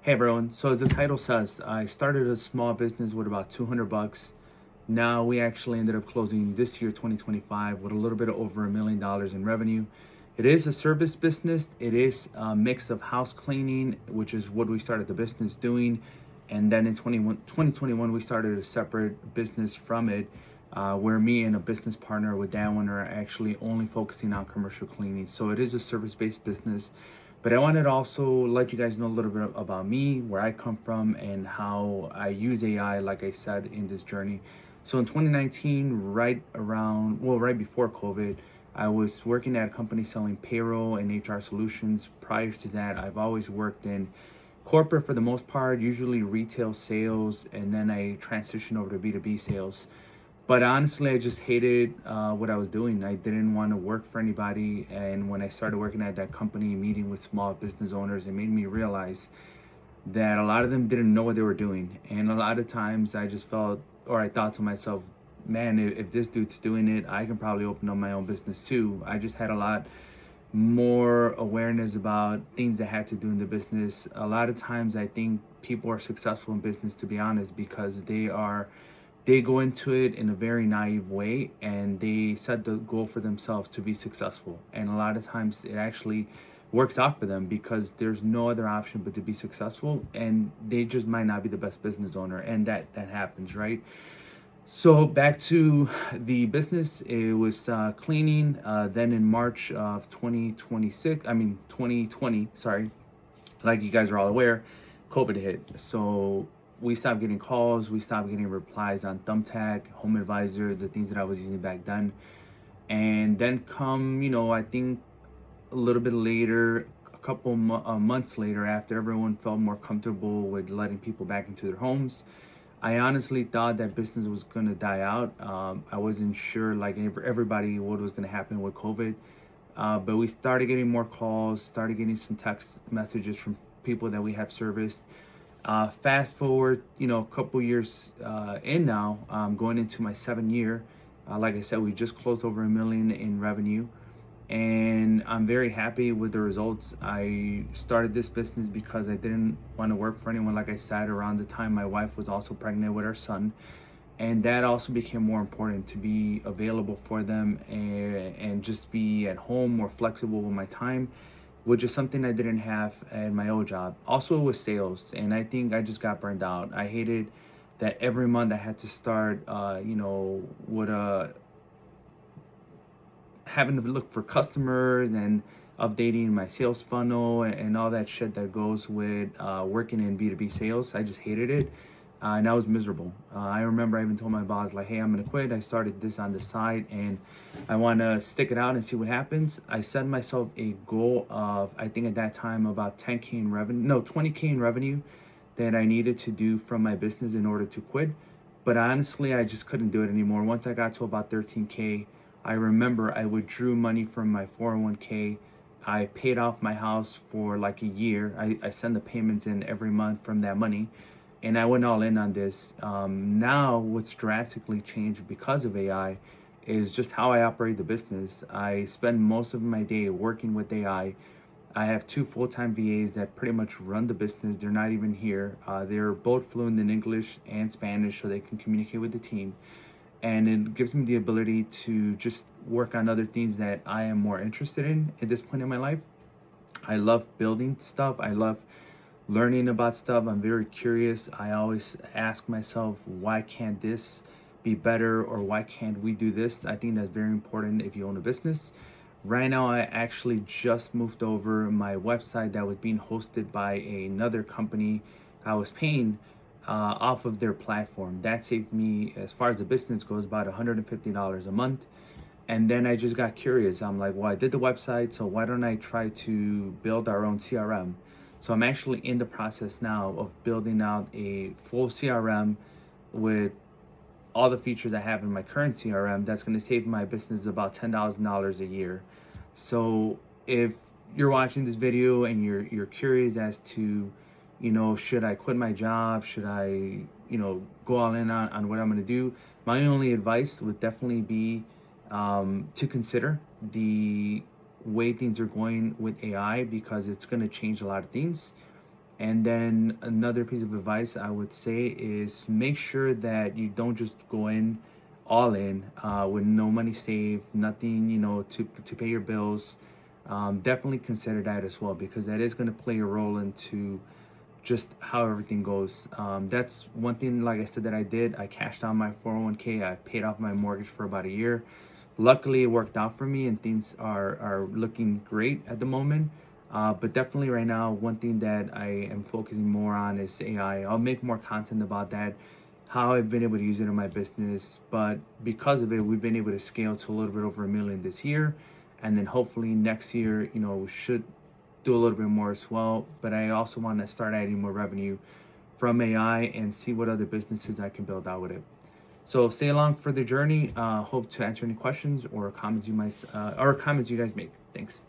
Hey everyone. So as the title says, I started a small business with about 200 bucks. Now we actually ended up closing this year, 2025, with a little bit over $1 million in revenue. It is a service business. It is a mix of house cleaning, which is what we started the business doing. And then in 2021, we started a separate business from it, where me and a business partner with that one are actually only focusing on commercial cleaning. So it is a service-based business. But I wanted to also let you guys know a little bit about me, where I come from, and how I use AI, like I said, in this journey. So in 2019, right before COVID, I was working at a company selling payroll and HR solutions. Prior to that, I've always worked in corporate for the most part, usually retail sales, and then I transitioned over to B2B sales. But honestly, I just hated what I was doing. I didn't want to work for anybody. And when I started working at that company, meeting with small business owners, it made me realize that a lot of them didn't know what they were doing. And a lot of times I just felt, or I thought to myself, man, if this dude's doing it, I can probably open up my own business too. I just had a lot more awareness about things that had to do in the business. A lot of times I think people are successful in business, to be honest, because they go into it in a very naive way, and they set the goal for themselves to be successful. And a lot of times it actually works out for them because there's no other option but to be successful, and they just might not be the best business owner, and that happens, right? So back to the business, it was cleaning. Then in March of 2020, sorry, like you guys are all aware, COVID hit. So we stopped getting calls, we stopped getting replies on Thumbtack, Home Advisor, the things that I was using back then. And then I think a little bit later, a couple months later, after everyone felt more comfortable with letting people back into their homes, I honestly thought that business was going to die out. I wasn't sure, like everybody, what was going to happen with COVID. But we started getting more calls, started getting some text messages from people that we have serviced. Fast forward, a couple years in now, going into my 7th year. Like I said, we just closed over $1 million in revenue, and I'm very happy with the results. I started this business because I didn't want to work for anyone. Like I said, around the time my wife was also pregnant with our son, and that also became more important, to be available for them, and just be at home, more flexible with my time, which is something I didn't have at my old job. Also with sales, and I think I just got burned out. I hated that every month I had to start, with having to look for customers and updating my sales funnel, and all that shit that goes with working in B2B sales. I just hated it. And I was miserable. I remember I even told my boss, like, hey, I'm gonna quit. I started this on the side, and I want to stick it out and see what happens. I set myself a goal of, I think at that time, about 10K in revenue, no, 20K in revenue that I needed to do from my business in order to quit. But honestly, I just couldn't do it anymore. Once I got to about 13K, I remember I withdrew money from my 401k. I paid off my house for like a year. I send the payments in every month from that money, and I went all in on this. Now, what's drastically changed because of AI is just how I operate the business. I spend most of my day working with AI. I have two full-time VAs that pretty much run the business. They're not even here. They're both fluent in English and Spanish, so they can communicate with the team. And it gives me the ability to just work on other things that I am more interested in at this point in my life. I love building stuff. I love learning about stuff. I'm very curious. I always ask myself, why can't this be better, or why can't we do this? I think that's very important if you own a business. Right now, I actually just moved over my website that was being hosted by another company. I was paying off of their platform. That saved me, as far as the business goes, about $150 a month. And then I just got curious. I'm like, well, I did the website, so why don't I try to build our own CRM? So I'm actually in the process now of building out a full CRM with all the features I have in my current CRM. That's going to save my business about $10,000 a year. So if you're watching this video and you're curious as to, should I quit my job? Should I, go all in on what I'm going to do? My only advice would definitely be to consider the way things are going with AI, because it's going to change a lot of things. And then another piece of advice I would say is make sure that you don't just go in all in with no money saved, nothing, to pay your bills. Definitely consider that as well, because that is going to play a role into just how everything goes. That's one thing, like I said, that I did. I cashed out my 401k. I paid off my mortgage for about a year. Luckily, it worked out for me, and things are looking great at the moment. But definitely, right now, one thing that I am focusing more on is AI. I'll make more content about that, how I've been able to use it in my business. But because of it, we've been able to scale to a little bit over 1 million this year, and then hopefully next year, we should do a little bit more as well. But I also want to start adding more revenue from AI and see what other businesses I can build out with it. So stay along for the journey. Hope to answer any questions or comments you guys make. Thanks.